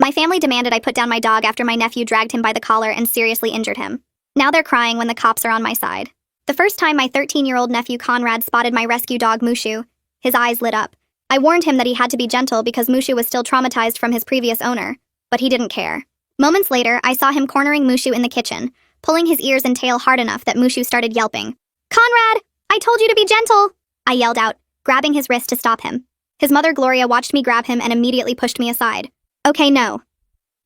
My family demanded I put down my dog after my nephew dragged him by the collar and seriously injured him. Now they're crying when the cops are on my side. The first time my 13-year-old nephew Conrad spotted my rescue dog Mushu, his eyes lit up. I warned him that he had to be gentle because Mushu was still traumatized from his previous owner, but he didn't care. Moments later, I saw him cornering Mushu in the kitchen, pulling his ears and tail hard enough that Mushu started yelping. "Conrad, I told you to be gentle!" I yelled out, grabbing his wrist to stop him. His mother Gloria watched me grab him and immediately pushed me aside. "Okay, no.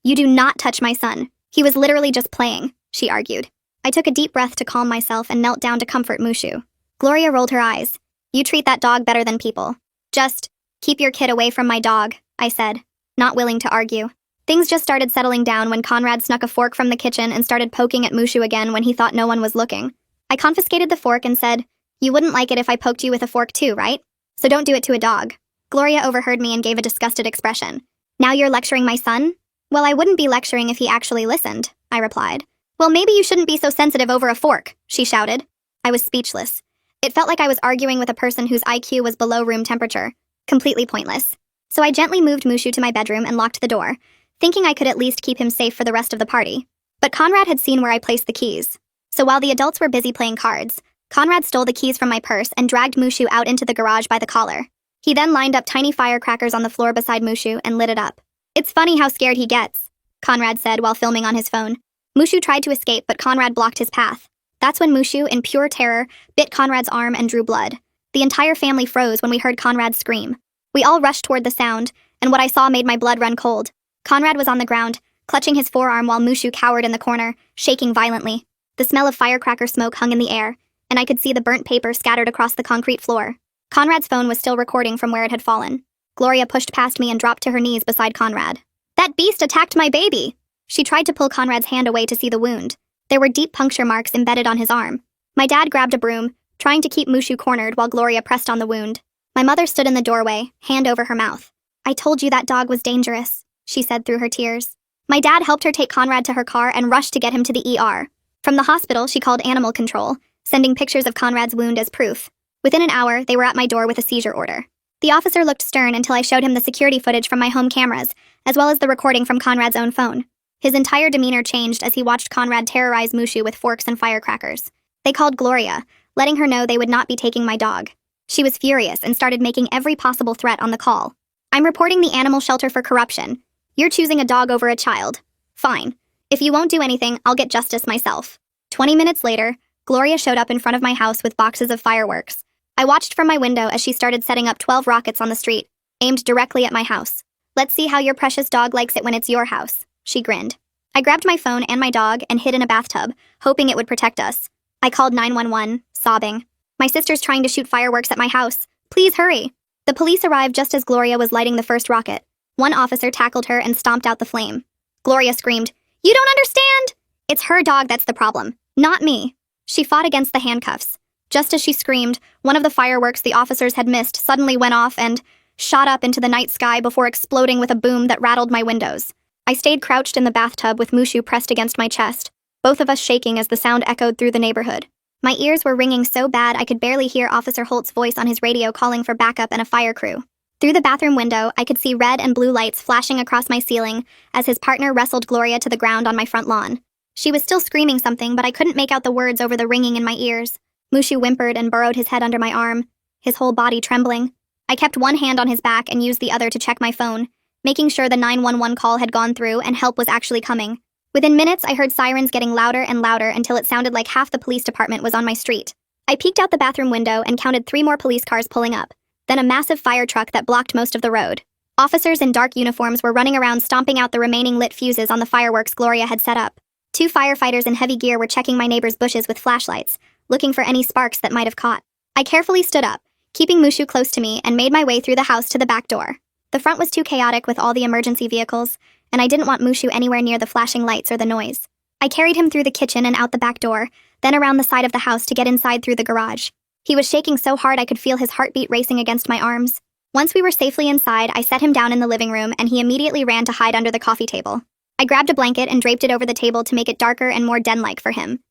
You do not touch my son. He was literally just playing," she argued. I took a deep breath to calm myself and knelt down to comfort Mushu. Gloria rolled her eyes. "You treat that dog better than people. Just keep your kid away from my dog," I said, not willing to argue. Things just started settling down when Conrad snuck a fork from the kitchen and started poking at Mushu again when he thought no one was looking. I confiscated the fork and said, "You wouldn't like it if I poked you with a fork too, right? So don't do it to a dog." Gloria overheard me and gave a disgusted expression. "Now you're lecturing my son?" "Well, I wouldn't be lecturing if he actually listened," I replied. "Well, maybe you shouldn't be so sensitive over a fork," she shouted. I was speechless. It felt like I was arguing with a person whose IQ was below room temperature. Completely pointless. So I gently moved Mushu to my bedroom and locked the door, thinking I could at least keep him safe for the rest of the party. But Conrad had seen where I placed the keys. So while the adults were busy playing cards, Conrad stole the keys from my purse and dragged Mushu out into the garage by the collar. He then lined up tiny firecrackers on the floor beside Mushu and lit it up. "It's funny how scared he gets," Conrad said while filming on his phone. Mushu tried to escape, but Conrad blocked his path. That's when Mushu, in pure terror, bit Conrad's arm and drew blood. The entire family froze when we heard Conrad scream. We all rushed toward the sound, and what I saw made my blood run cold. Conrad was on the ground, clutching his forearm while Mushu cowered in the corner, shaking violently. The smell of firecracker smoke hung in the air, and I could see the burnt paper scattered across the concrete floor. Conrad's phone was still recording from where it had fallen. Gloria pushed past me and dropped to her knees beside Conrad. "That beast attacked my baby!" She tried to pull Conrad's hand away to see the wound. There were deep puncture marks embedded on his arm. My dad grabbed a broom, trying to keep Mushu cornered while Gloria pressed on the wound. My mother stood in the doorway, hand over her mouth. "I told you that dog was dangerous," she said through her tears. My dad helped her take Conrad to her car and rushed to get him to the ER. From the hospital, she called animal control, sending pictures of Conrad's wound as proof. Within an hour, they were at my door with a seizure order. The officer looked stern until I showed him the security footage from my home cameras, as well as the recording from Conrad's own phone. His entire demeanor changed as he watched Conrad terrorize Mushu with forks and firecrackers. They called Gloria, letting her know they would not be taking my dog. She was furious and started making every possible threat on the call. "I'm reporting the animal shelter for corruption. You're choosing a dog over a child. Fine. If you won't do anything, I'll get justice myself." 20 minutes later, Gloria showed up in front of my house with boxes of fireworks. I watched from my window as she started setting up 12 rockets on the street, aimed directly at my house. "Let's see how your precious dog likes it when it's your house," she grinned. I grabbed my phone and my dog and hid in a bathtub, hoping it would protect us. I called 911, sobbing. "My sister's trying to shoot fireworks at my house. Please hurry." The police arrived just as Gloria was lighting the first rocket. One officer tackled her and stomped out the flame. Gloria screamed, "You don't understand! It's her dog that's the problem, not me." She fought against the handcuffs. Just as she screamed, one of the fireworks the officers had missed suddenly went off and shot up into the night sky before exploding with a boom that rattled my windows. I stayed crouched in the bathtub with Mushu pressed against my chest, both of us shaking as the sound echoed through the neighborhood. My ears were ringing so bad I could barely hear Officer Holt's voice on his radio calling for backup and a fire crew. Through the bathroom window, I could see red and blue lights flashing across my ceiling as his partner wrestled Gloria to the ground on my front lawn. She was still screaming something, but I couldn't make out the words over the ringing in my ears. Mushu whimpered and burrowed his head under my arm, his whole body trembling. I kept one hand on his back and used the other to check my phone, making sure the 911 call had gone through and help was actually coming. Within minutes, I heard sirens getting louder and louder until it sounded like half the police department was on my street. I peeked out the bathroom window and counted 3 more police cars pulling up, then a massive fire truck that blocked most of the road. Officers in dark uniforms were running around stomping out the remaining lit fuses on the fireworks Gloria had set up. 2 firefighters in heavy gear were checking my neighbor's bushes with flashlights, looking for any sparks that might have caught. I carefully stood up, keeping Mushu close to me, and made my way through the house to the back door. The front was too chaotic with all the emergency vehicles, and I didn't want Mushu anywhere near the flashing lights or the noise. I carried him through the kitchen and out the back door, then around the side of the house to get inside through the garage. He was shaking so hard I could feel his heartbeat racing against my arms. Once we were safely inside, I set him down in the living room and he immediately ran to hide under the coffee table. I grabbed a blanket and draped it over the table to make it darker and more den-like for him.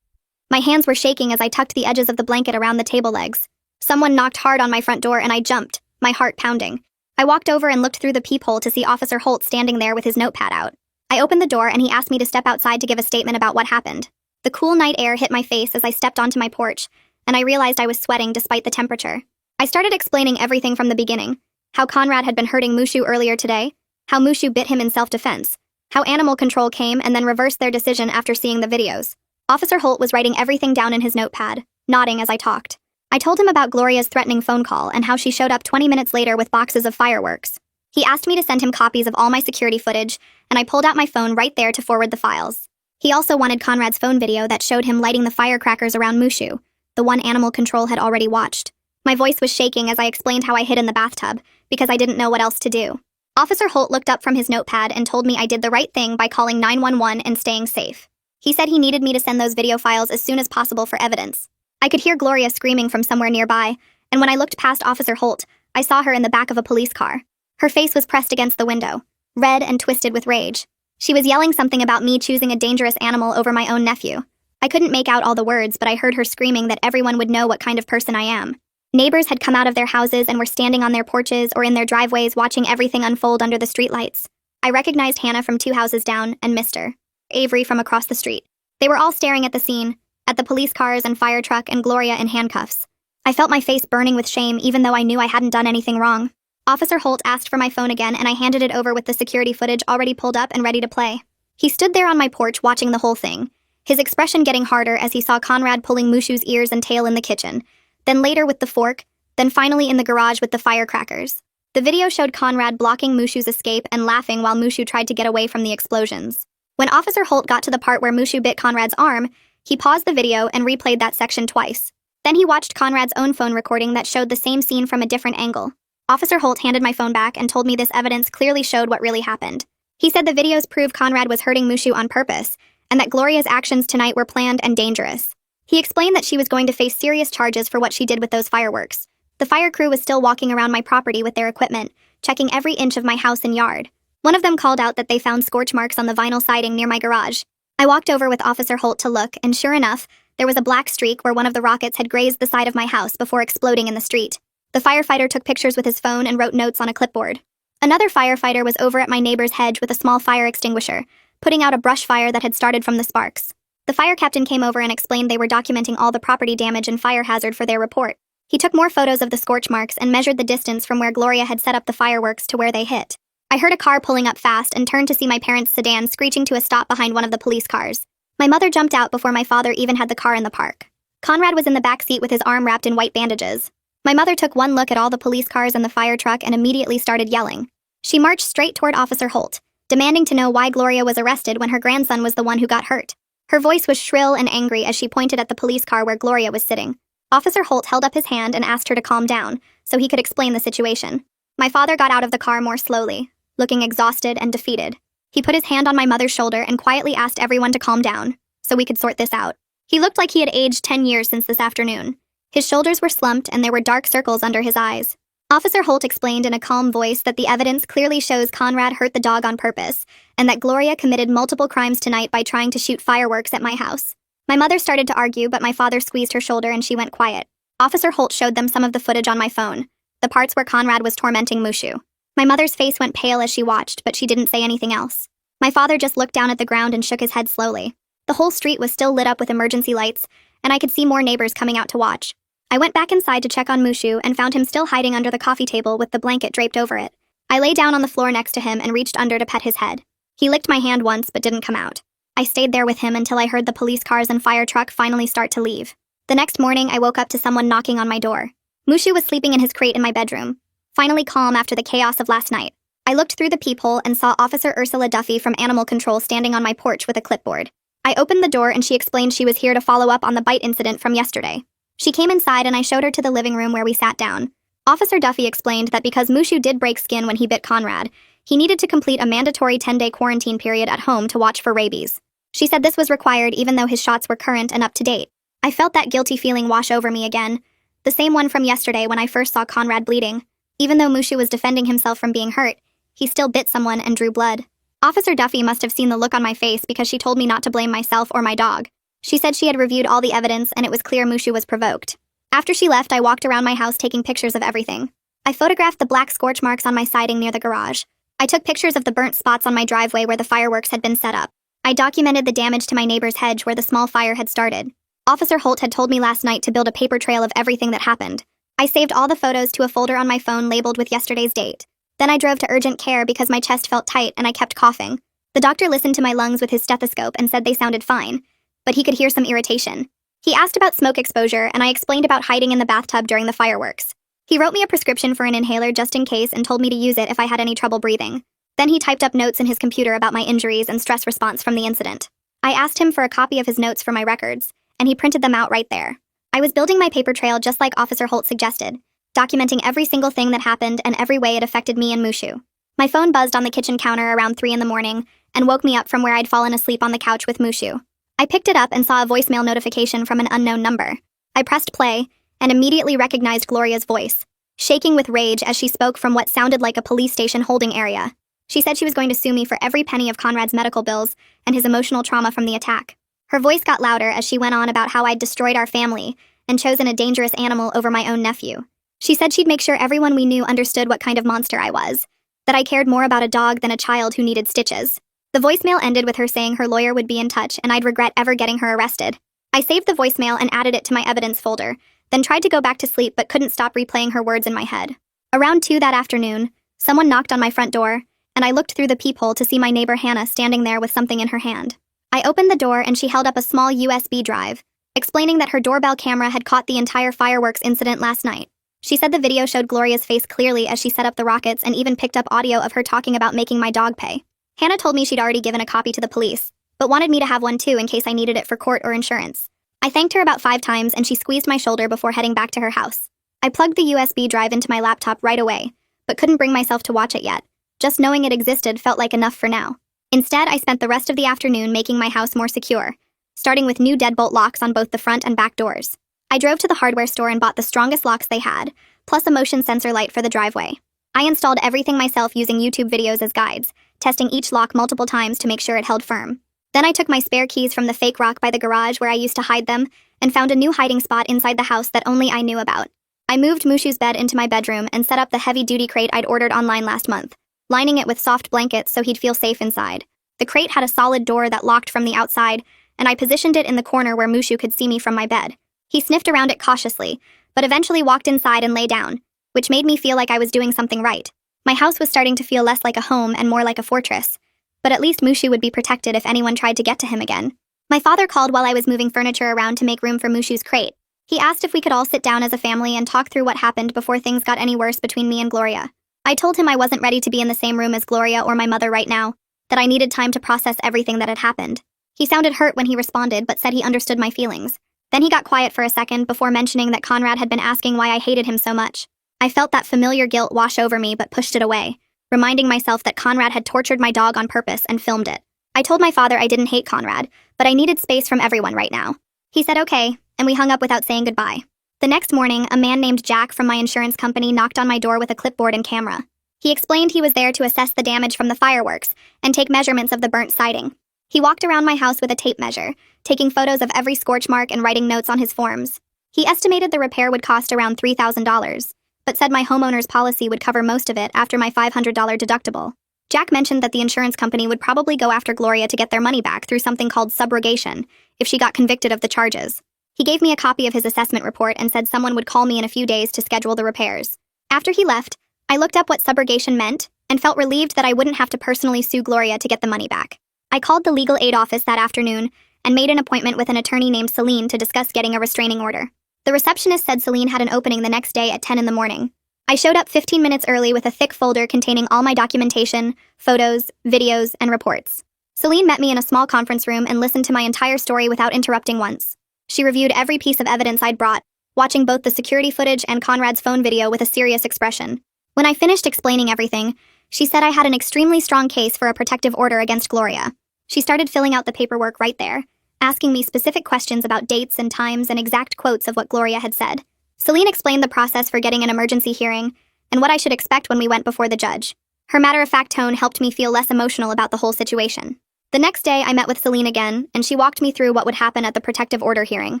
My hands were shaking as I tucked the edges of the blanket around the table legs. Someone knocked hard on my front door and I jumped, my heart pounding. I walked over and looked through the peephole to see Officer Holt standing there with his notepad out. I opened the door and he asked me to step outside to give a statement about what happened. The cool night air hit my face as I stepped onto my porch, and I realized I was sweating despite the temperature. I started explaining everything from the beginning. How Conrad had been hurting Mushu earlier today, how Mushu bit him in self-defense, how animal control came and then reversed their decision after seeing the videos. Officer Holt was writing everything down in his notepad, nodding as I talked. I told him about Gloria's threatening phone call and how she showed up 20 minutes later with boxes of fireworks. He asked me to send him copies of all my security footage, and I pulled out my phone right there to forward the files. He also wanted Conrad's phone video that showed him lighting the firecrackers around Mushu, the one animal control had already watched. My voice was shaking as I explained how I hid in the bathtub, because I didn't know what else to do. Officer Holt looked up from his notepad and told me I did the right thing by calling 911 and staying safe. He said he needed me to send those video files as soon as possible for evidence. I could hear Gloria screaming from somewhere nearby, and when I looked past Officer Holt, I saw her in the back of a police car. Her face was pressed against the window, red and twisted with rage. She was yelling something about me choosing a dangerous animal over my own nephew. I couldn't make out all the words, but I heard her screaming that everyone would know what kind of person I am. Neighbors had come out of their houses and were standing on their porches or in their driveways watching everything unfold under the streetlights. I recognized Hannah from 2 houses down and Mr. Avery from across the street. They were all staring at the scene, at the police cars and fire truck and Gloria in handcuffs. I felt my face burning with shame even though I knew I hadn't done anything wrong. Officer Holt asked for my phone again and I handed it over with the security footage already pulled up and ready to play. He stood there on my porch watching the whole thing, his expression getting harder as he saw Conrad pulling Mushu's ears and tail in the kitchen, then later with the fork, then finally in the garage with the firecrackers. The video showed Conrad blocking Mushu's escape and laughing while Mushu tried to get away from the explosions. When Officer Holt got to the part where Mushu bit Conrad's arm, he paused the video and replayed that section twice. Then he watched Conrad's own phone recording that showed the same scene from a different angle. Officer Holt handed my phone back and told me this evidence clearly showed what really happened. He said the videos prove Conrad was hurting Mushu on purpose, and that Gloria's actions tonight were planned and dangerous. He explained that she was going to face serious charges for what she did with those fireworks. The fire crew was still walking around my property with their equipment, checking every inch of my house and yard. One of them called out that they found scorch marks on the vinyl siding near my garage. I walked over with Officer Holt to look, and sure enough, there was a black streak where one of the rockets had grazed the side of my house before exploding in the street. The firefighter took pictures with his phone and wrote notes on a clipboard. Another firefighter was over at my neighbor's hedge with a small fire extinguisher, putting out a brush fire that had started from the sparks. The fire captain came over and explained they were documenting all the property damage and fire hazard for their report. He took more photos of the scorch marks and measured the distance from where Gloria had set up the fireworks to where they hit. I heard a car pulling up fast and turned to see my parents' sedan screeching to a stop behind one of the police cars. My mother jumped out before my father even had the car in the park. Conrad was in the back seat with his arm wrapped in white bandages. My mother took one look at all the police cars and the fire truck and immediately started yelling. She marched straight toward Officer Holt, demanding to know why Gloria was arrested when her grandson was the one who got hurt. Her voice was shrill and angry as she pointed at the police car where Gloria was sitting. Officer Holt held up his hand and asked her to calm down, so he could explain the situation. My father got out of the car more slowly, looking exhausted and defeated. He put his hand on my mother's shoulder and quietly asked everyone to calm down, so we could sort this out. He looked like he had aged 10 years since this afternoon. His shoulders were slumped and there were dark circles under his eyes. Officer Holt explained in a calm voice that the evidence clearly shows Conrad hurt the dog on purpose, and that Gloria committed multiple crimes tonight by trying to shoot fireworks at my house. My mother started to argue, but my father squeezed her shoulder and she went quiet. Officer Holt showed them some of the footage on my phone, the parts where Conrad was tormenting Mushu. My mother's face went pale as she watched, but she didn't say anything else. My father just looked down at the ground and shook his head slowly. The whole street was still lit up with emergency lights, and I could see more neighbors coming out to watch. I went back inside to check on Mushu and found him still hiding under the coffee table with the blanket draped over it. I lay down on the floor next to him and reached under to pet his head. He licked my hand once but didn't come out. I stayed there with him until I heard the police cars and fire truck finally start to leave. The next morning, I woke up to someone knocking on my door. Mushu was sleeping in his crate in my bedroom, finally calm after the chaos of last night. I looked through the peephole and saw Officer Ursula Duffy from Animal Control standing on my porch with a clipboard. I opened the door and she explained she was here to follow up on the bite incident from yesterday. She came inside and I showed her to the living room where we sat down. Officer Duffy explained that because Mushu did break skin when he bit Conrad, he needed to complete a mandatory 10-day quarantine period at home to watch for rabies. She said this was required even though his shots were current and up to date. I felt that guilty feeling wash over me again, the same one from yesterday when I first saw Conrad bleeding. Even though Mushu was defending himself from being hurt, he still bit someone and drew blood. Officer Duffy must have seen the look on my face because she told me not to blame myself or my dog. She said she had reviewed all the evidence and it was clear Mushu was provoked. After she left, I walked around my house taking pictures of everything. I photographed the black scorch marks on my siding near the garage. I took pictures of the burnt spots on my driveway where the fireworks had been set up. I documented the damage to my neighbor's hedge where the small fire had started. Officer Holt had told me last night to build a paper trail of everything that happened. I saved all the photos to a folder on my phone labeled with yesterday's date. Then I drove to urgent care because my chest felt tight and I kept coughing. The doctor listened to my lungs with his stethoscope and said they sounded fine, but he could hear some irritation. He asked about smoke exposure and I explained about hiding in the bathtub during the fireworks. He wrote me a prescription for an inhaler just in case and told me to use it if I had any trouble breathing. Then he typed up notes in his computer about my injuries and stress response from the incident. I asked him for a copy of his notes for my records, and he printed them out right there. I was building my paper trail just like Officer Holt suggested, documenting every single thing that happened and every way it affected me and Mushu. My phone buzzed on the kitchen counter around 3 in the morning and woke me up from where I'd fallen asleep on the couch with Mushu. I picked it up and saw a voicemail notification from an unknown number. I pressed play and immediately recognized Gloria's voice, shaking with rage as she spoke from what sounded like a police station holding area. She said she was going to sue me for every penny of Conrad's medical bills and his emotional trauma from the attack. Her voice got louder as she went on about how I'd destroyed our family and chosen a dangerous animal over my own nephew. She said she'd make sure everyone we knew understood what kind of monster I was, that I cared more about a dog than a child who needed stitches. The voicemail ended with her saying her lawyer would be in touch and I'd regret ever getting her arrested. I saved the voicemail and added it to my evidence folder, then tried to go back to sleep but couldn't stop replaying her words in my head. Around 2 that afternoon, someone knocked on my front door, and I looked through the peephole to see my neighbor Hannah standing there with something in her hand. I opened the door and she held up a small USB drive, explaining that her doorbell camera had caught the entire fireworks incident last night. She said the video showed Gloria's face clearly as she set up the rockets and even picked up audio of her talking about making my dog pay. Hannah told me she'd already given a copy to the police, but wanted me to have one too in case I needed it for court or insurance. I thanked her about 5 times and she squeezed my shoulder before heading back to her house. I plugged the USB drive into my laptop right away, but couldn't bring myself to watch it yet. Just knowing it existed felt like enough for now. Instead, I spent the rest of the afternoon making my house more secure, starting with new deadbolt locks on both the front and back doors. I drove to the hardware store and bought the strongest locks they had, plus a motion sensor light for the driveway. I installed everything myself using YouTube videos as guides, testing each lock multiple times to make sure it held firm. Then I took my spare keys from the fake rock by the garage where I used to hide them and found a new hiding spot inside the house that only I knew about. I moved Mushu's bed into my bedroom and set up the heavy-duty crate I'd ordered online last month, lining it with soft blankets so he'd feel safe inside. The crate had a solid door that locked from the outside, and I positioned it in the corner where Mushu could see me from my bed. He sniffed around it cautiously, but eventually walked inside and lay down, which made me feel like I was doing something right. My house was starting to feel less like a home and more like a fortress, but at least Mushu would be protected if anyone tried to get to him again. My father called while I was moving furniture around to make room for Mushu's crate. He asked if we could all sit down as a family and talk through what happened before things got any worse between me and Gloria. I told him I wasn't ready to be in the same room as Gloria or my mother right now, that I needed time to process everything that had happened. He sounded hurt when he responded, but said he understood my feelings. Then he got quiet for a second before mentioning that Conrad had been asking why I hated him so much. I felt that familiar guilt wash over me but pushed it away, reminding myself that Conrad had tortured my dog on purpose and filmed it. I told my father I didn't hate Conrad, but I needed space from everyone right now. He said okay, and we hung up without saying goodbye. The next morning, a man named Jack from my insurance company knocked on my door with a clipboard and camera. He explained he was there to assess the damage from the fireworks and take measurements of the burnt siding. He walked around my house with a tape measure, taking photos of every scorch mark and writing notes on his forms. He estimated the repair would cost around $3,000, but said my homeowner's policy would cover most of it after my $500 deductible. Jack mentioned that the insurance company would probably go after Gloria to get their money back through something called subrogation if she got convicted of the charges. He gave me a copy of his assessment report and said someone would call me in a few days to schedule the repairs. After he left, I looked up what subrogation meant and felt relieved that I wouldn't have to personally sue Gloria to get the money back. I called the legal aid office that afternoon and made an appointment with an attorney named Celine to discuss getting a restraining order. The receptionist said Celine had an opening the next day at 10 in the morning. I showed up 15 minutes early with a thick folder containing all my documentation, photos, videos, and reports. Celine met me in a small conference room and listened to my entire story without interrupting once. She reviewed every piece of evidence I'd brought, watching both the security footage and Conrad's phone video with a serious expression. When I finished explaining everything, she said I had an extremely strong case for a protective order against Gloria. She started filling out the paperwork right there, asking me specific questions about dates and times and exact quotes of what Gloria had said. Celine explained the process for getting an emergency hearing and what I should expect when we went before the judge. Her matter-of-fact tone helped me feel less emotional about the whole situation. The next day, I met with Celine again, and she walked me through what would happen at the protective order hearing.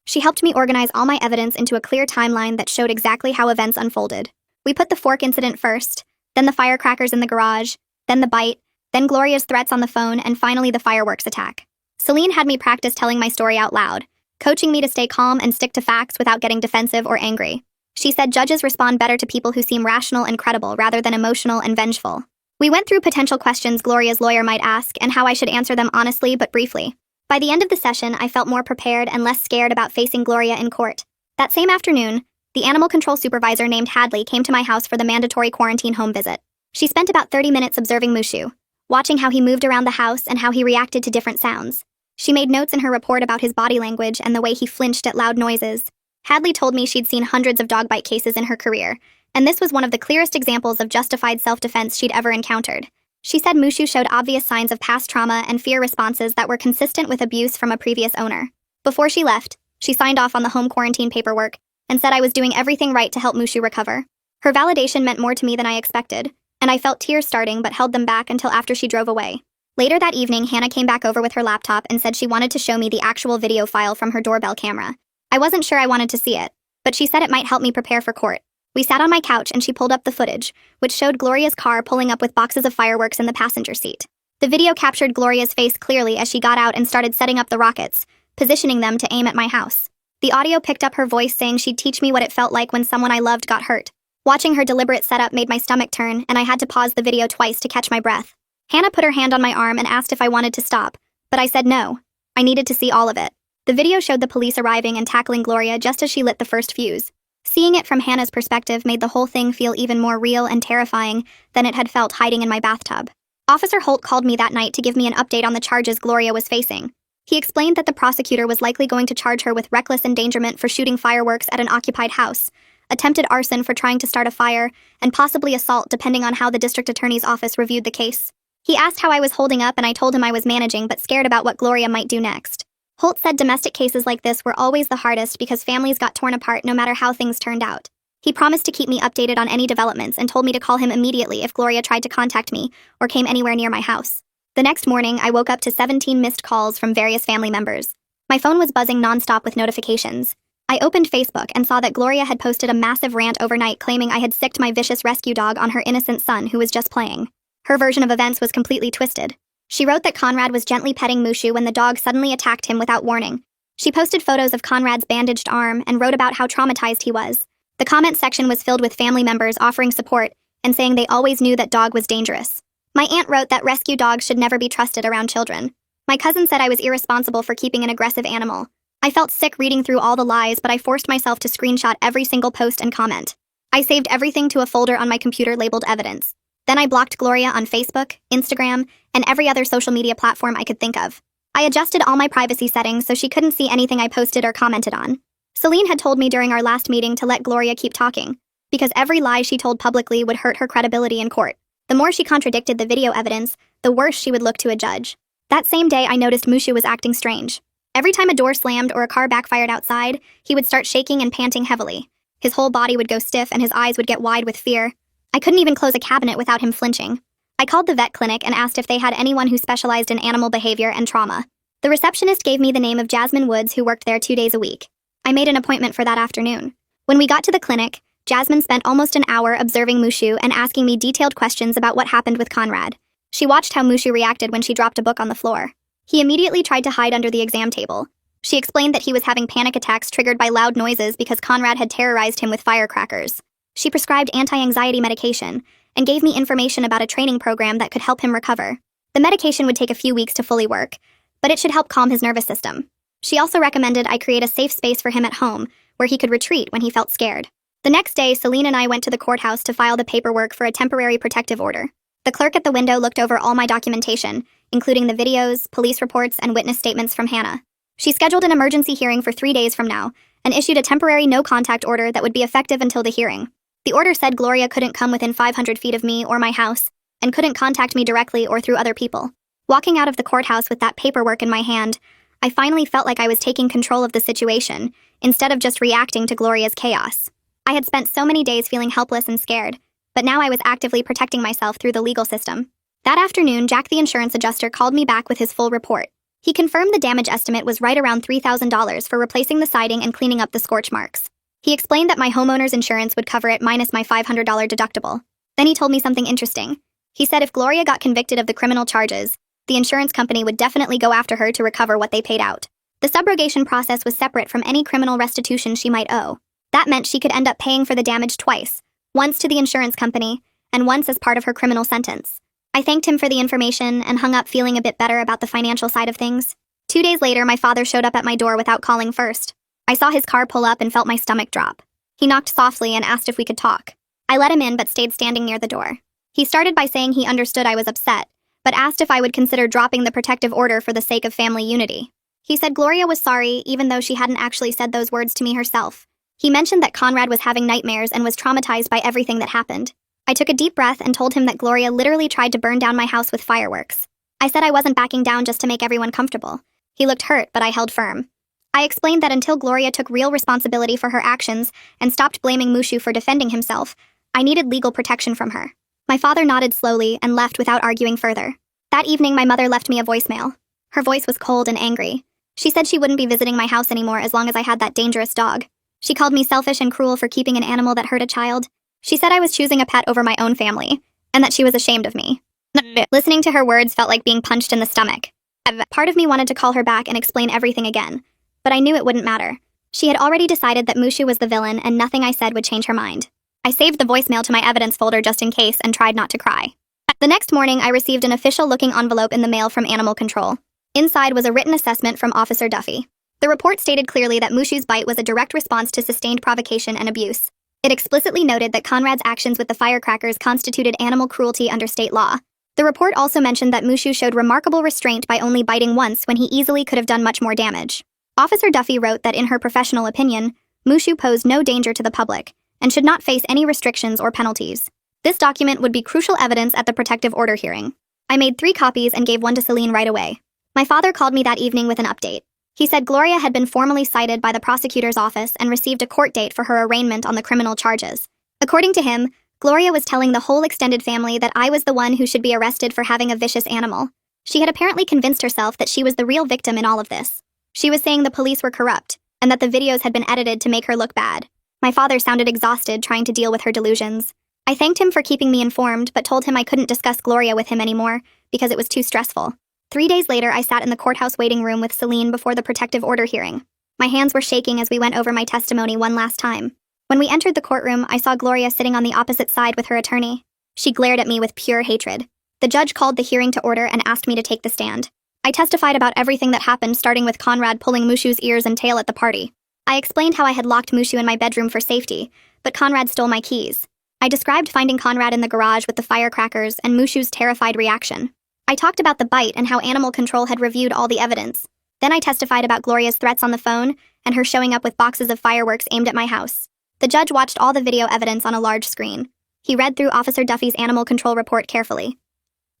She helped me organize all my evidence into a clear timeline that showed exactly how events unfolded. We put the fork incident first, then the firecrackers in the garage, then the bite, then Gloria's threats on the phone, and finally the fireworks attack. Celine had me practice telling my story out loud, coaching me to stay calm and stick to facts without getting defensive or angry. She said judges respond better to people who seem rational and credible rather than emotional and vengeful. We went through potential questions Gloria's lawyer might ask and how I should answer them honestly but briefly. By the end of the session, I felt more prepared and less scared about facing Gloria in court. That same afternoon, the animal control supervisor named Hadley came to my house for the mandatory quarantine home visit. She spent about 30 minutes observing Mushu, watching how he moved around the house and how he reacted to different sounds. She made notes in her report about his body language and the way he flinched at loud noises. Hadley told me she'd seen hundreds of dog bite cases in her career, and this was one of the clearest examples of justified self-defense she'd ever encountered. She said Mushu showed obvious signs of past trauma and fear responses that were consistent with abuse from a previous owner. Before she left, she signed off on the home quarantine paperwork and said I was doing everything right to help Mushu recover. Her validation meant more to me than I expected, and I felt tears starting but held them back until after she drove away. Later that evening, Hannah came back over with her laptop and said she wanted to show me the actual video file from her doorbell camera. I wasn't sure I wanted to see it, but she said it might help me prepare for court. We sat on my couch and she pulled up the footage, which showed Gloria's car pulling up with boxes of fireworks in the passenger seat. The video captured Gloria's face clearly as she got out and started setting up the rockets, positioning them to aim at my house. The audio picked up her voice saying she'd teach me what it felt like when someone I loved got hurt. Watching her deliberate setup made my stomach turn, and I had to pause the video twice to catch my breath. Hannah put her hand on my arm and asked if I wanted to stop, but I said no. I needed to see all of it. The video showed the police arriving and tackling Gloria just as she lit the first fuse. Seeing it from Hannah's perspective made the whole thing feel even more real and terrifying than it had felt hiding in my bathtub. Officer Holt called me that night to give me an update on the charges Gloria was facing. He explained that the prosecutor was likely going to charge her with reckless endangerment for shooting fireworks at an occupied house, attempted arson for trying to start a fire, and possibly assault depending on how the district attorney's office reviewed the case. He asked how I was holding up and I told him I was managing but scared about what Gloria might do next. Holt said domestic cases like this were always the hardest because families got torn apart no matter how things turned out. He promised to keep me updated on any developments and told me to call him immediately if Gloria tried to contact me or came anywhere near my house. The next morning, I woke up to 17 missed calls from various family members. My phone was buzzing nonstop with notifications. I opened Facebook and saw that Gloria had posted a massive rant overnight claiming I had sicked my vicious rescue dog on her innocent son who was just playing. Her version of events was completely twisted. She wrote that Conrad was gently petting Mushu when the dog suddenly attacked him without warning. She posted photos of Conrad's bandaged arm and wrote about how traumatized he was. The comment section was filled with family members offering support and saying they always knew that dog was dangerous. My aunt wrote that rescue dogs should never be trusted around children. My cousin said I was irresponsible for keeping an aggressive animal. I felt sick reading through all the lies, but I forced myself to screenshot every single post and comment. I saved everything to a folder on my computer labeled evidence. Then I blocked Gloria on Facebook, Instagram, and every other social media platform I could think of. I adjusted all my privacy settings so she couldn't see anything I posted or commented on. Celine had told me during our last meeting to let Gloria keep talking, because every lie she told publicly would hurt her credibility in court. The more she contradicted the video evidence, the worse she would look to a judge. That same day, I noticed Mushu was acting strange. Every time a door slammed or a car backfired outside, he would start shaking and panting heavily. His whole body would go stiff and his eyes would get wide with fear. I couldn't even close a cabinet without him flinching. I called the vet clinic and asked if they had anyone who specialized in animal behavior and trauma. The receptionist gave me the name of Jasmine Woods, who worked there 2 days a week. I made an appointment for that afternoon. When we got to the clinic, Jasmine spent almost an hour observing Mushu and asking me detailed questions about what happened with Conrad. She watched how Mushu reacted when she dropped a book on the floor. He immediately tried to hide under the exam table. She explained that he was having panic attacks triggered by loud noises because Conrad had terrorized him with firecrackers. She prescribed anti-anxiety medication and gave me information about a training program that could help him recover. The medication would take a few weeks to fully work, but it should help calm his nervous system. She also recommended I create a safe space for him at home where he could retreat when he felt scared. The next day, Celine and I went to the courthouse to file the paperwork for a temporary protective order. The clerk at the window looked over all my documentation, including the videos, police reports, and witness statements from Hannah. She scheduled an emergency hearing for 3 days from now and issued a temporary no-contact order that would be effective until the hearing. The order said Gloria couldn't come within 500 feet of me or my house and couldn't contact me directly or through other people. Walking out of the courthouse with that paperwork in my hand, I finally felt like I was taking control of the situation instead of just reacting to Gloria's chaos. I had spent so many days feeling helpless and scared, but now I was actively protecting myself through the legal system. That afternoon, Jack the insurance adjuster called me back with his full report. He confirmed the damage estimate was right around $3,000 for replacing the siding and cleaning up the scorch marks. He explained that my homeowner's insurance would cover it minus my $500 deductible. Then he told me something interesting. He said if Gloria got convicted of the criminal charges, the insurance company would definitely go after her to recover what they paid out. The subrogation process was separate from any criminal restitution she might owe. That meant she could end up paying for the damage twice, once to the insurance company, and once as part of her criminal sentence. I thanked him for the information and hung up feeling a bit better about the financial side of things. 2 days later, my father showed up at my door without calling first. I saw his car pull up and felt my stomach drop. He knocked softly and asked if we could talk. I let him in but stayed standing near the door. He started by saying he understood I was upset, but asked if I would consider dropping the protective order for the sake of family unity. He said Gloria was sorry, even though she hadn't actually said those words to me herself. He mentioned that Conrad was having nightmares and was traumatized by everything that happened. I took a deep breath and told him that Gloria literally tried to burn down my house with fireworks. I said I wasn't backing down just to make everyone comfortable. He looked hurt, but I held firm. I explained that until Gloria took real responsibility for her actions and stopped blaming Mushu for defending himself, I needed legal protection from her. My father nodded slowly and left without arguing further. That evening, my mother left me a voicemail. Her voice was cold and angry. She said she wouldn't be visiting my house anymore as long as I had that dangerous dog. She called me selfish and cruel for keeping an animal that hurt a child. She said I was choosing a pet over my own family, and that she was ashamed of me. Listening to her words felt like being punched in the stomach. Part of me wanted to call her back and explain everything again, but I knew it wouldn't matter. She had already decided that Mushu was the villain and nothing I said would change her mind. I saved the voicemail to my evidence folder just in case and tried not to cry. The next morning, I received an official-looking envelope in the mail from Animal Control. Inside was a written assessment from Officer Duffy. The report stated clearly that Mushu's bite was a direct response to sustained provocation and abuse. It explicitly noted that Conrad's actions with the firecrackers constituted animal cruelty under state law. The report also mentioned that Mushu showed remarkable restraint by only biting once when he easily could have done much more damage. Officer Duffy wrote that in her professional opinion, Mushu posed no danger to the public and should not face any restrictions or penalties. This document would be crucial evidence at the protective order hearing. I made 3 copies and gave one to Celine right away. My father called me that evening with an update. He said Gloria had been formally cited by the prosecutor's office and received a court date for her arraignment on the criminal charges. According to him, Gloria was telling the whole extended family that I was the one who should be arrested for having a vicious animal. She had apparently convinced herself that she was the real victim in all of this. She was saying the police were corrupt, and that the videos had been edited to make her look bad. My father sounded exhausted trying to deal with her delusions. I thanked him for keeping me informed, but told him I couldn't discuss Gloria with him anymore, because it was too stressful. 3 days later, I sat in the courthouse waiting room with Celine before the protective order hearing. My hands were shaking as we went over my testimony one last time. When we entered the courtroom, I saw Gloria sitting on the opposite side with her attorney. She glared at me with pure hatred. The judge called the hearing to order and asked me to take the stand. I testified about everything that happened, starting with Conrad pulling Mushu's ears and tail at the party. I explained how I had locked Mushu in my bedroom for safety, but Conrad stole my keys. I described finding Conrad in the garage with the firecrackers and Mushu's terrified reaction. I talked about the bite and how Animal Control had reviewed all the evidence. Then I testified about Gloria's threats on the phone and her showing up with boxes of fireworks aimed at my house. The judge watched all the video evidence on a large screen. He read through Officer Duffy's Animal Control report carefully.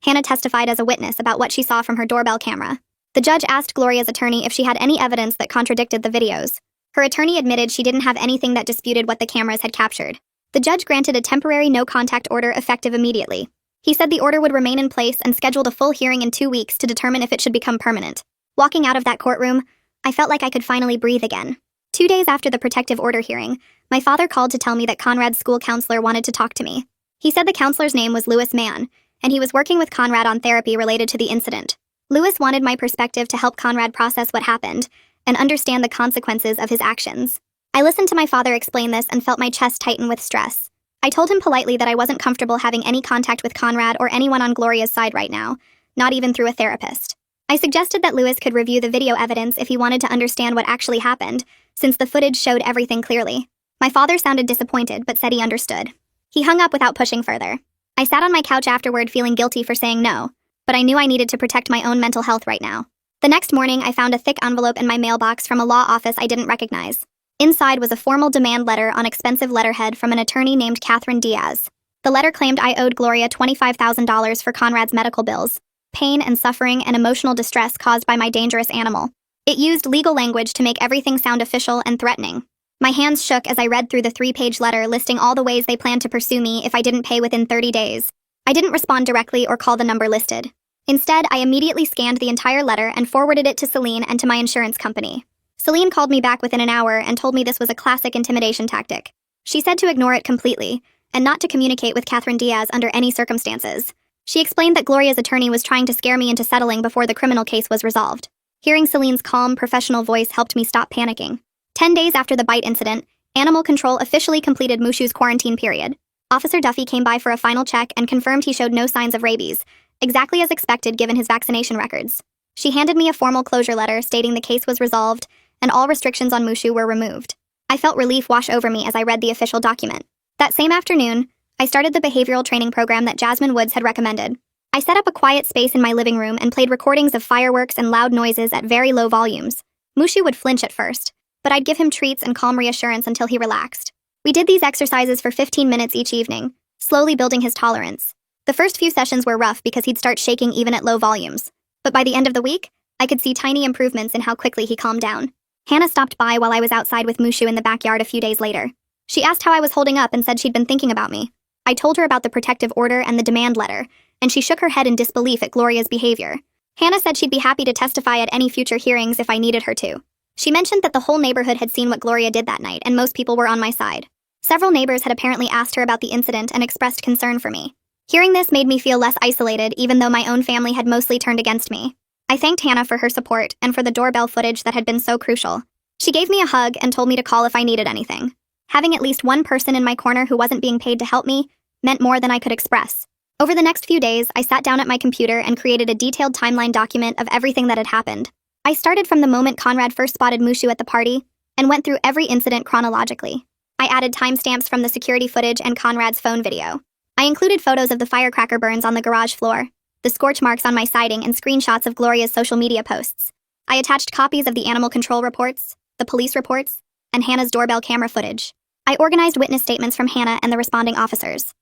Hannah testified as a witness about what she saw from her doorbell camera. The judge asked Gloria's attorney if she had any evidence that contradicted the videos. Her attorney admitted she didn't have anything that disputed what the cameras had captured. The judge granted a temporary no-contact order effective immediately. He said the order would remain in place and scheduled a full hearing in 2 weeks to determine if it should become permanent. Walking out of that courtroom, I felt like I could finally breathe again. 2 days after the protective order hearing, my father called to tell me that Conrad's school counselor wanted to talk to me. He said the counselor's name was Louis Mann, and he was working with Conrad on therapy related to the incident. Louis wanted my perspective to help Conrad process what happened and understand the consequences of his actions. I listened to my father explain this and felt my chest tighten with stress. I told him politely that I wasn't comfortable having any contact with Conrad or anyone on Gloria's side right now, not even through a therapist. I suggested that Louis could review the video evidence if he wanted to understand what actually happened, since the footage showed everything clearly. My father sounded disappointed, but said he understood. He hung up without pushing further. I sat on my couch afterward feeling guilty for saying no, but I knew I needed to protect my own mental health right now. The next morning, I found a thick envelope in my mailbox from a law office I didn't recognize. Inside was a formal demand letter on expensive letterhead from an attorney named Catherine Diaz. The letter claimed I owed Gloria $25,000 for Conrad's medical bills, pain and suffering and emotional distress caused by my dangerous animal. It used legal language to make everything sound official and threatening. My hands shook as I read through the 3-page letter listing all the ways they planned to pursue me if I didn't pay within 30 days. I didn't respond directly or call the number listed. Instead, I immediately scanned the entire letter and forwarded it to Celine and to my insurance company. Celine called me back within an hour and told me this was a classic intimidation tactic. She said to ignore it completely, and not to communicate with Catherine Diaz under any circumstances. She explained that Gloria's attorney was trying to scare me into settling before the criminal case was resolved. Hearing Celine's calm, professional voice helped me stop panicking. 10 days after the bite incident, Animal Control officially completed Mushu's quarantine period. Officer Duffy came by for a final check and confirmed he showed no signs of rabies, exactly as expected given his vaccination records. She handed me a formal closure letter stating the case was resolved and all restrictions on Mushu were removed. I felt relief wash over me as I read the official document. That same afternoon, I started the behavioral training program that Jasmine Woods had recommended. I set up a quiet space in my living room and played recordings of fireworks and loud noises at very low volumes. Mushu would flinch at first, but I'd give him treats and calm reassurance until he relaxed. We did these exercises for 15 minutes each evening, slowly building his tolerance. The first few sessions were rough because he'd start shaking even at low volumes. But by the end of the week, I could see tiny improvements in how quickly he calmed down. Hannah stopped by while I was outside with Mushu in the backyard a few days later. She asked how I was holding up and said she'd been thinking about me. I told her about the protective order and the demand letter, and she shook her head in disbelief at Gloria's behavior. Hannah said she'd be happy to testify at any future hearings if I needed her to. She mentioned that the whole neighborhood had seen what Gloria did that night, and most people were on my side. Several neighbors had apparently asked her about the incident and expressed concern for me. Hearing this made me feel less isolated, even though my own family had mostly turned against me. I thanked Hannah for her support and for the doorbell footage that had been so crucial. She gave me a hug and told me to call if I needed anything. Having at least one person in my corner who wasn't being paid to help me meant more than I could express. Over the next few days, I sat down at my computer and created a detailed timeline document of everything that had happened. I started from the moment Conrad first spotted Mushu at the party and went through every incident chronologically. I added timestamps from the security footage and Conrad's phone video. I included photos of the firecracker burns on the garage floor, the scorch marks on my siding, and screenshots of Gloria's social media posts. I attached copies of the animal control reports, the police reports, and Hannah's doorbell camera footage. I organized witness statements from Hannah and the responding officers.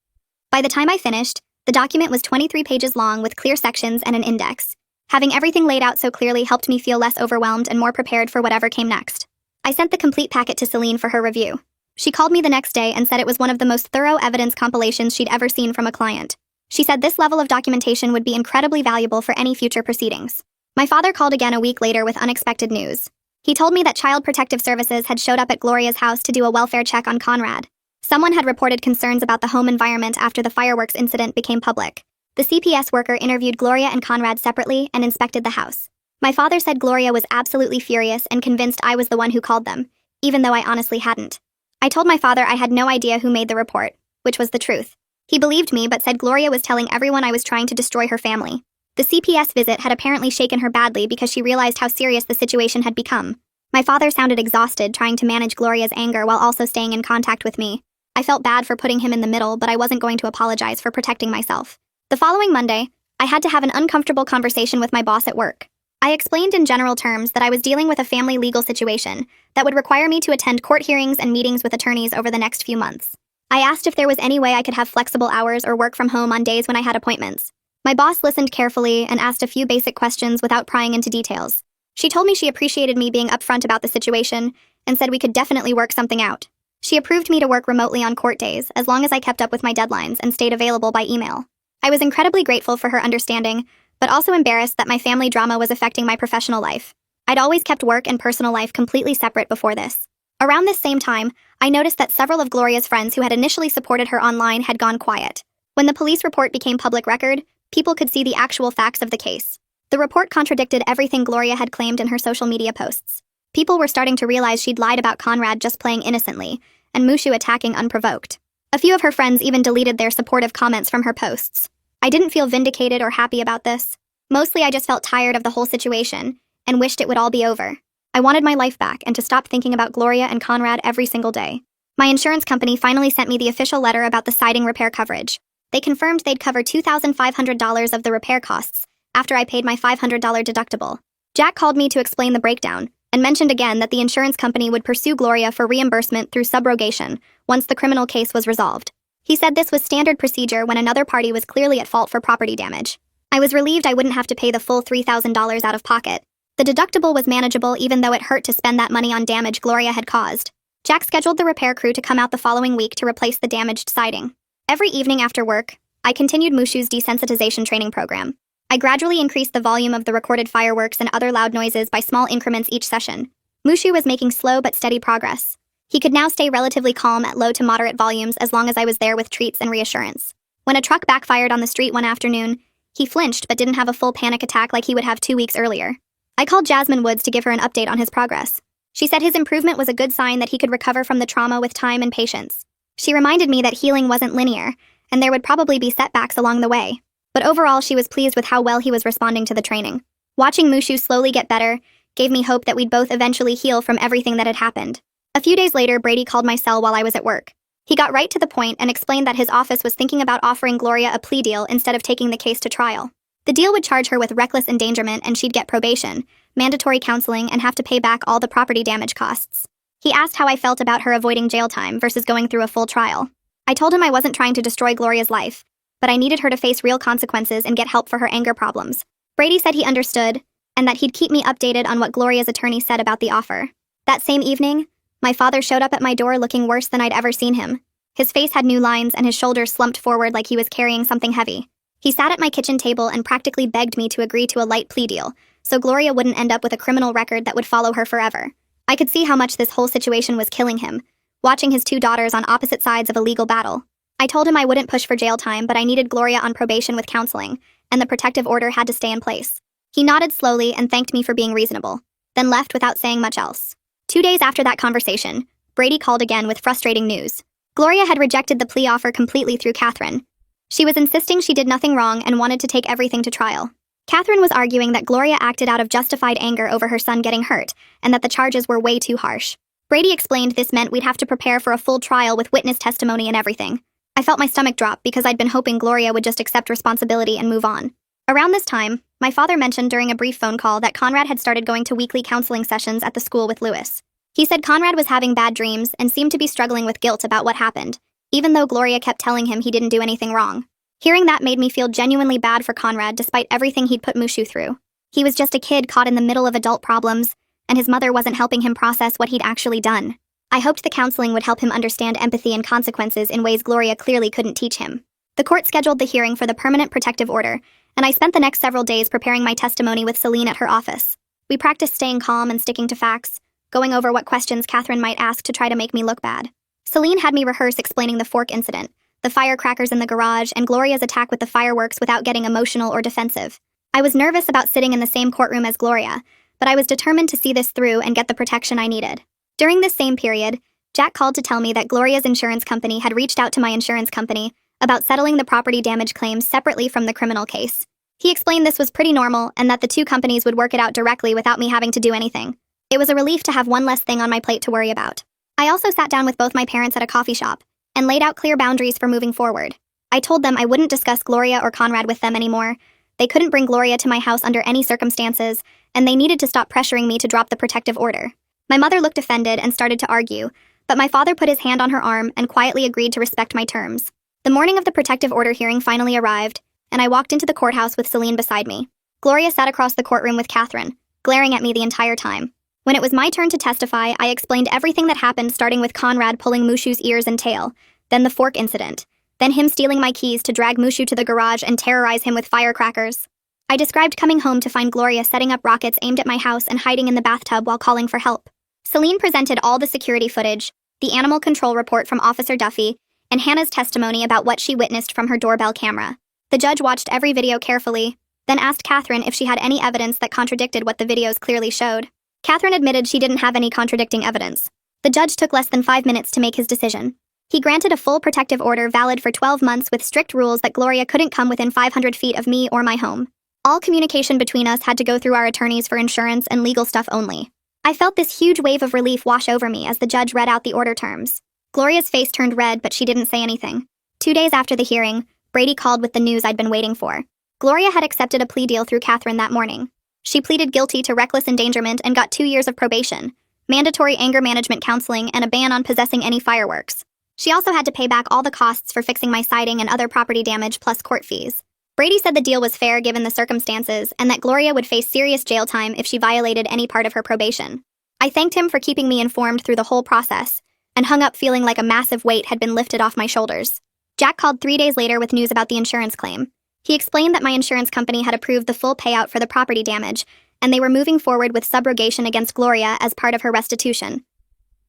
By the time I finished, the document was 23 pages long with clear sections and an index. Having everything laid out so clearly helped me feel less overwhelmed and more prepared for whatever came next. I sent the complete packet to Celine for her review. She called me the next day and said it was one of the most thorough evidence compilations she'd ever seen from a client. She said this level of documentation would be incredibly valuable for any future proceedings. My father called again a week later with unexpected news. He told me that Child Protective Services had showed up at Gloria's house to do a welfare check on Conrad. Someone had reported concerns about the home environment after the fireworks incident became public. The CPS worker interviewed Gloria and Conrad separately and inspected the house. My father said Gloria was absolutely furious and convinced I was the one who called them, even though I honestly hadn't. I told my father I had no idea who made the report, which was the truth. He believed me but said Gloria was telling everyone I was trying to destroy her family. The CPS visit had apparently shaken her badly because she realized how serious the situation had become. My father sounded exhausted trying to manage Gloria's anger while also staying in contact with me. I felt bad for putting him in the middle, but I wasn't going to apologize for protecting myself. The following Monday, I had to have an uncomfortable conversation with my boss at work. I explained in general terms that I was dealing with a family legal situation that would require me to attend court hearings and meetings with attorneys over the next few months. I asked if there was any way I could have flexible hours or work from home on days when I had appointments. My boss listened carefully and asked a few basic questions without prying into details. She told me she appreciated me being upfront about the situation and said we could definitely work something out. She approved me to work remotely on court days as long as I kept up with my deadlines and stayed available by email. I was incredibly grateful for her understanding, but also embarrassed that my family drama was affecting my professional life. I'd always kept work and personal life completely separate before this. Around this same time, I noticed that several of Gloria's friends who had initially supported her online had gone quiet. When the police report became public record, people could see the actual facts of the case. The report contradicted everything Gloria had claimed in her social media posts. People were starting to realize she'd lied about Conrad just playing innocently, and Mushu attacking unprovoked. A few of her friends even deleted their supportive comments from her posts. I didn't feel vindicated or happy about this. Mostly I just felt tired of the whole situation and wished it would all be over. I wanted my life back and to stop thinking about Gloria and Conrad every single day. My insurance company finally sent me the official letter about the siding repair coverage. They confirmed they'd cover $2,500 of the repair costs after I paid my $500 deductible. Jack called me to explain the breakdown and mentioned again that the insurance company would pursue Gloria for reimbursement through subrogation once the criminal case was resolved. He said this was standard procedure when another party was clearly at fault for property damage. I was relieved I wouldn't have to pay the full $3,000 out of pocket. The deductible was manageable even though it hurt to spend that money on damage Gloria had caused. Jack scheduled the repair crew to come out the following week to replace the damaged siding. Every evening after work, I continued Mushu's desensitization training program. I gradually increased the volume of the recorded fireworks and other loud noises by small increments each session. Mushu was making slow but steady progress. He could now stay relatively calm at low to moderate volumes as long as I was there with treats and reassurance. When a truck backfired on the street one afternoon, he flinched but didn't have a full panic attack like he would have 2 weeks earlier. I called Jasmine Woods to give her an update on his progress. She said his improvement was a good sign that he could recover from the trauma with time and patience. She reminded me that healing wasn't linear, and there would probably be setbacks along the way. But overall, she was pleased with how well he was responding to the training. Watching Mushu slowly get better gave me hope that we'd both eventually heal from everything that had happened. A few days later, Brady called my cell while I was at work. He got right to the point and explained that his office was thinking about offering Gloria a plea deal instead of taking the case to trial. The deal would charge her with reckless endangerment and she'd get probation, mandatory counseling, and have to pay back all the property damage costs. He asked how I felt about her avoiding jail time versus going through a full trial. I told him I wasn't trying to destroy Gloria's life, but I needed her to face real consequences and get help for her anger problems. Brady said he understood, and that he'd keep me updated on what Gloria's attorney said about the offer. That same evening, my father showed up at my door looking worse than I'd ever seen him. His face had new lines and his shoulders slumped forward like he was carrying something heavy. He sat at my kitchen table and practically begged me to agree to a light plea deal, so Gloria wouldn't end up with a criminal record that would follow her forever. I could see how much this whole situation was killing him, watching his 2 daughters on opposite sides of a legal battle. I told him I wouldn't push for jail time, but I needed Gloria on probation with counseling, and the protective order had to stay in place. He nodded slowly and thanked me for being reasonable, then left without saying much else. 2 days after that conversation, Brady called again with frustrating news. Gloria had rejected the plea offer completely through Catherine. She was insisting she did nothing wrong and wanted to take everything to trial. Catherine was arguing that Gloria acted out of justified anger over her son getting hurt, and that the charges were way too harsh. Brady explained this meant we'd have to prepare for a full trial with witness testimony and everything. I felt my stomach drop because I'd been hoping Gloria would just accept responsibility and move on. Around this time, my father mentioned during a brief phone call that Conrad had started going to weekly counseling sessions at the school with Lewis. He said Conrad was having bad dreams and seemed to be struggling with guilt about what happened, even though Gloria kept telling him he didn't do anything wrong. Hearing that made me feel genuinely bad for Conrad despite everything he'd put Mushu through. He was just a kid caught in the middle of adult problems, and his mother wasn't helping him process what he'd actually done. I hoped the counseling would help him understand empathy and consequences in ways Gloria clearly couldn't teach him. The court scheduled the hearing for the permanent protective order, and I spent the next several days preparing my testimony with Celine at her office. We practiced staying calm and sticking to facts, going over what questions Catherine might ask to try to make me look bad. Celine had me rehearse explaining the fork incident, the firecrackers in the garage, and Gloria's attack with the fireworks without getting emotional or defensive. I was nervous about sitting in the same courtroom as Gloria, but I was determined to see this through and get the protection I needed. During this same period, Jack called to tell me that Gloria's insurance company had reached out to my insurance company about settling the property damage claims separately from the criminal case. He explained this was pretty normal and that the 2 companies would work it out directly without me having to do anything. It was a relief to have one less thing on my plate to worry about. I also sat down with both my parents at a coffee shop and laid out clear boundaries for moving forward. I told them I wouldn't discuss Gloria or Conrad with them anymore. They couldn't bring Gloria to my house under any circumstances, and they needed to stop pressuring me to drop the protective order. My mother looked offended and started to argue, but my father put his hand on her arm and quietly agreed to respect my terms. The morning of the protective order hearing finally arrived, and I walked into the courthouse with Celine beside me. Gloria sat across the courtroom with Catherine, glaring at me the entire time. When it was my turn to testify, I explained everything that happened, starting with Conrad pulling Mushu's ears and tail, then the fork incident, then him stealing my keys to drag Mushu to the garage and terrorize him with firecrackers. I described coming home to find Gloria setting up rockets aimed at my house and hiding in the bathtub while calling for help. Celine presented all the security footage, the animal control report from Officer Duffy, and Hannah's testimony about what she witnessed from her doorbell camera. The judge watched every video carefully, then asked Catherine if she had any evidence that contradicted what the videos clearly showed. Catherine admitted she didn't have any contradicting evidence. The judge took less than 5 minutes to make his decision. He granted a full protective order valid for 12 months with strict rules that Gloria couldn't come within 500 feet of me or my home. All communication between us had to go through our attorneys for insurance and legal stuff only. I felt this huge wave of relief wash over me as the judge read out the order terms. Gloria's face turned red, but she didn't say anything. 2 days after the hearing, Brady called with the news I'd been waiting for. Gloria had accepted a plea deal through Catherine that morning. She pleaded guilty to reckless endangerment and got 2 years of probation, mandatory anger management counseling, and a ban on possessing any fireworks. She also had to pay back all the costs for fixing my siding and other property damage plus court fees. Brady said the deal was fair given the circumstances and that Gloria would face serious jail time if she violated any part of her probation. I thanked him for keeping me informed through the whole process and hung up feeling like a massive weight had been lifted off my shoulders. Jack called 3 days later with news about the insurance claim. He explained that my insurance company had approved the full payout for the property damage and they were moving forward with subrogation against Gloria as part of her restitution.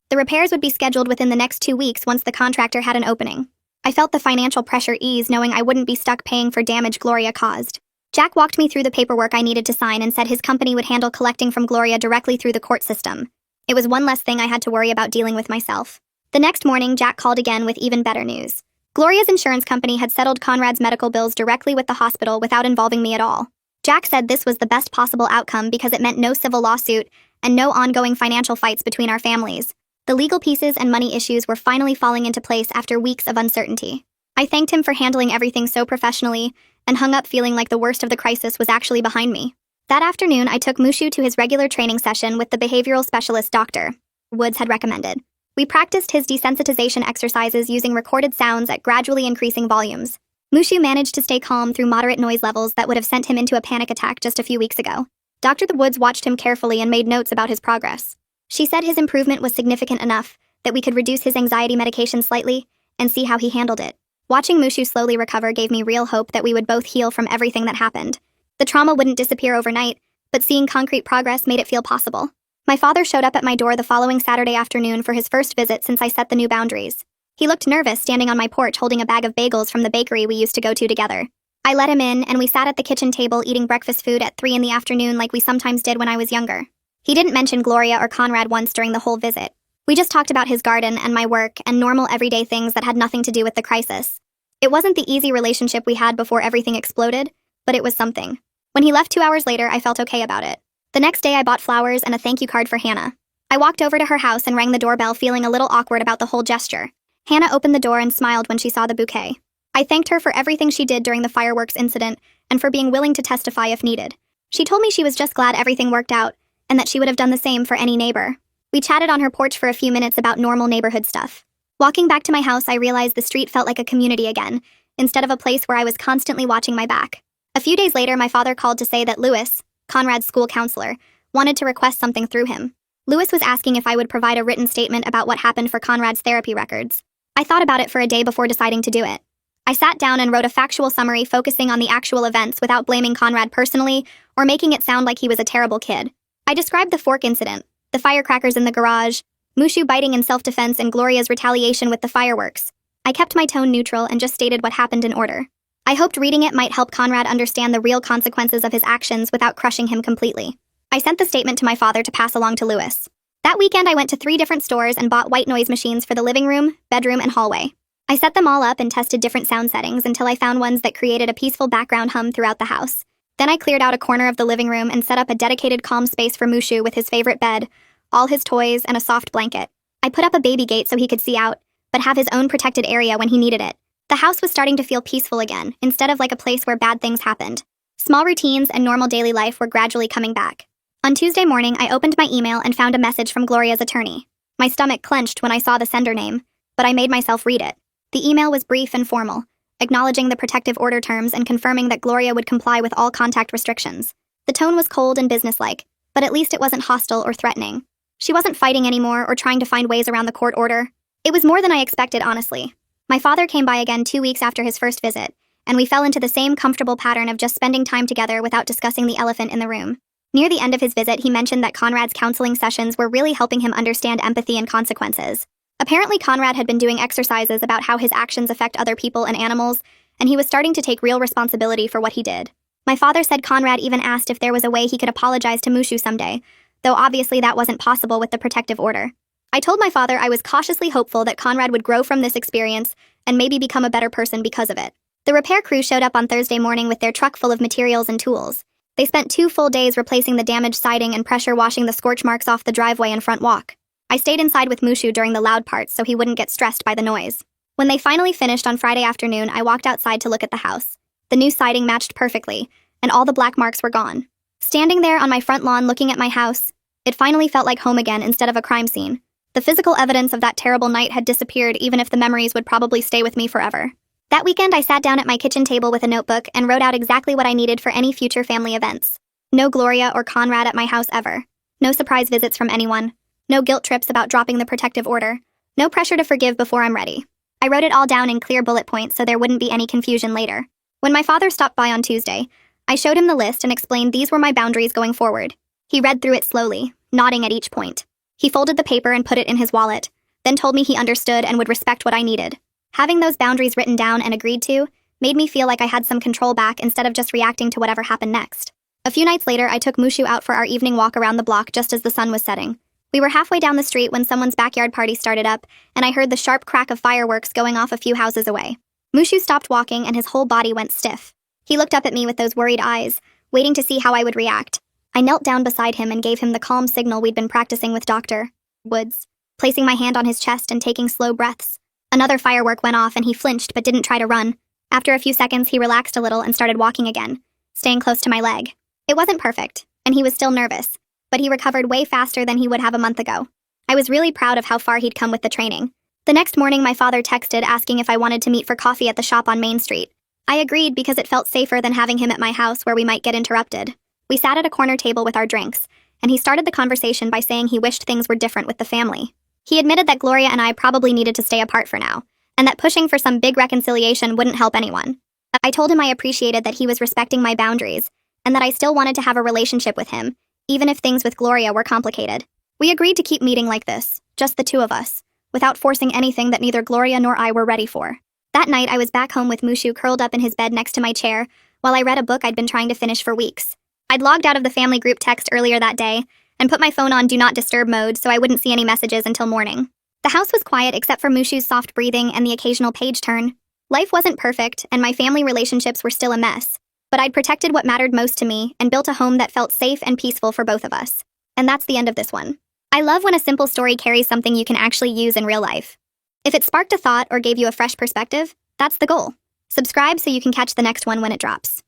The repairs would be scheduled within the next 2 weeks once the contractor had an opening. I felt the financial pressure ease knowing I wouldn't be stuck paying for damage Gloria caused. Jack walked me through the paperwork I needed to sign and said his company would handle collecting from Gloria directly through the court system. It was one less thing I had to worry about dealing with myself. The next morning, Jack called again with even better news. Gloria's insurance company had settled Conrad's medical bills directly with the hospital without involving me at all. Jack said this was the best possible outcome because it meant no civil lawsuit and no ongoing financial fights between our families. The legal pieces and money issues were finally falling into place after weeks of uncertainty. I thanked him for handling everything so professionally and hung up feeling like the worst of the crisis was actually behind me. That afternoon, I took Mushu to his regular training session with the behavioral specialist Dr. Woods had recommended. We practiced his desensitization exercises using recorded sounds at gradually increasing volumes. Mushu managed to stay calm through moderate noise levels that would have sent him into a panic attack just a few weeks ago. Dr. Woods watched him carefully and made notes about his progress. She said his improvement was significant enough that we could reduce his anxiety medication slightly and see how he handled it. Watching Mushu slowly recover gave me real hope that we would both heal from everything that happened. The trauma wouldn't disappear overnight, but seeing concrete progress made it feel possible. My father showed up at my door the following Saturday afternoon for his first visit since I set the new boundaries. He looked nervous standing on my porch holding a bag of bagels from the bakery we used to go to together. I let him in, and we sat at the kitchen table eating breakfast food at 3 in the afternoon like we sometimes did when I was younger. He didn't mention Gloria or Conrad once during the whole visit. We just talked about his garden and my work and normal everyday things that had nothing to do with the crisis. It wasn't the easy relationship we had before everything exploded, but it was something. When he left 2 hours later, I felt okay about it. The next day, I bought flowers and a thank you card for Hannah. I walked over to her house and rang the doorbell, feeling a little awkward about the whole gesture. Hannah opened the door and smiled when she saw the bouquet. I thanked her for everything she did during the fireworks incident and for being willing to testify if needed. She told me she was just glad everything worked out and that she would have done the same for any neighbor. We chatted on her porch for a few minutes about normal neighborhood stuff. Walking back to my house, I realized the street felt like a community again, instead of a place where I was constantly watching my back. A few days later, my father called to say that Lewis, Conrad's school counselor, wanted to request something through him. Lewis was asking if I would provide a written statement about what happened for Conrad's therapy records. I thought about it for a day before deciding to do it. I sat down and wrote a factual summary focusing on the actual events without blaming Conrad personally or making it sound like he was a terrible kid. I described the fork incident, the firecrackers in the garage, Mushu biting in self-defense, and Gloria's retaliation with the fireworks. I kept my tone neutral and just stated what happened in order. I hoped reading it might help Conrad understand the real consequences of his actions without crushing him completely. I sent the statement to my father to pass along to Lewis. That weekend, I went to 3 different stores and bought white noise machines for the living room, bedroom, and hallway. I set them all up and tested different sound settings until I found ones that created a peaceful background hum throughout the house. Then I cleared out a corner of the living room and set up a dedicated calm space for Mushu with his favorite bed, all his toys, and a soft blanket. I put up a baby gate so he could see out, but have his own protected area when he needed it. The house was starting to feel peaceful again, instead of like a place where bad things happened. Small routines and normal daily life were gradually coming back. On Tuesday morning, I opened my email and found a message from Gloria's attorney. My stomach clenched when I saw the sender name, but I made myself read it. The email was brief and formal, acknowledging the protective order terms and confirming that Gloria would comply with all contact restrictions. The tone was cold and businesslike, but at least it wasn't hostile or threatening. She wasn't fighting anymore or trying to find ways around the court order. It was more than I expected, honestly. My father came by again 2 weeks after his first visit, and we fell into the same comfortable pattern of just spending time together without discussing the elephant in the room. Near the end of his visit, he mentioned that Conrad's counseling sessions were really helping him understand empathy and consequences. Apparently, Conrad had been doing exercises about how his actions affect other people and animals, and he was starting to take real responsibility for what he did. My father said Conrad even asked if there was a way he could apologize to Mushu someday, though obviously that wasn't possible with the protective order. I told my father I was cautiously hopeful that Conrad would grow from this experience and maybe become a better person because of it. The repair crew showed up on Thursday morning with their truck full of materials and tools. They spent 2 full days replacing the damaged siding and pressure washing the scorch marks off the driveway and front walk. I stayed inside with Mushu during the loud parts so he wouldn't get stressed by the noise. When they finally finished on Friday afternoon, I walked outside to look at the house. The new siding matched perfectly, and all the black marks were gone. Standing there on my front lawn looking at my house, it finally felt like home again instead of a crime scene. The physical evidence of that terrible night had disappeared, even if the memories would probably stay with me forever. That weekend, I sat down at my kitchen table with a notebook and wrote out exactly what I needed for any future family events. No Gloria or Conrad at my house ever. No surprise visits from anyone. No guilt trips about dropping the protective order. No pressure to forgive before I'm ready. I wrote it all down in clear bullet points so there wouldn't be any confusion later. When my father stopped by on Tuesday, I showed him the list and explained these were my boundaries going forward. He read through it slowly, nodding at each point. He folded the paper and put it in his wallet, then told me he understood and would respect what I needed. Having those boundaries written down and agreed to made me feel like I had some control back instead of just reacting to whatever happened next. A few nights later, I took Mushu out for our evening walk around the block just as the sun was setting. We were halfway down the street when someone's backyard party started up, and I heard the sharp crack of fireworks going off a few houses away. Mushu stopped walking and his whole body went stiff. He looked up at me with those worried eyes, waiting to see how I would react. I knelt down beside him and gave him the calm signal we'd been practicing with Dr. Woods, placing my hand on his chest and taking slow breaths. Another firework went off and he flinched but didn't try to run. After a few seconds, he relaxed a little and started walking again, staying close to my leg. It wasn't perfect, and he was still nervous, but he recovered way faster than he would have a month ago. I was really proud of how far he'd come with the training. The next morning, my father texted asking if I wanted to meet for coffee at the shop on Main Street. I agreed because it felt safer than having him at my house where we might get interrupted. We sat at a corner table with our drinks, and he started the conversation by saying he wished things were different with the family. He admitted that Gloria and I probably needed to stay apart for now, and that pushing for some big reconciliation wouldn't help anyone. I told him I appreciated that he was respecting my boundaries, and that I still wanted to have a relationship with him, even if things with Gloria were complicated. We agreed to keep meeting like this, just the two of us, without forcing anything that neither Gloria nor I were ready for. That night, I was back home with Mushu curled up in his bed next to my chair, while I read a book I'd been trying to finish for weeks. I'd logged out of the family group text earlier that day, and put my phone on Do Not Disturb mode so I wouldn't see any messages until morning. The house was quiet except for Mushu's soft breathing and the occasional page turn. Life wasn't perfect, and my family relationships were still a mess. But I'd protected what mattered most to me and built a home that felt safe and peaceful for both of us. And that's the end of this one. I love when a simple story carries something you can actually use in real life. If it sparked a thought or gave you a fresh perspective, that's the goal. Subscribe so you can catch the next one when it drops.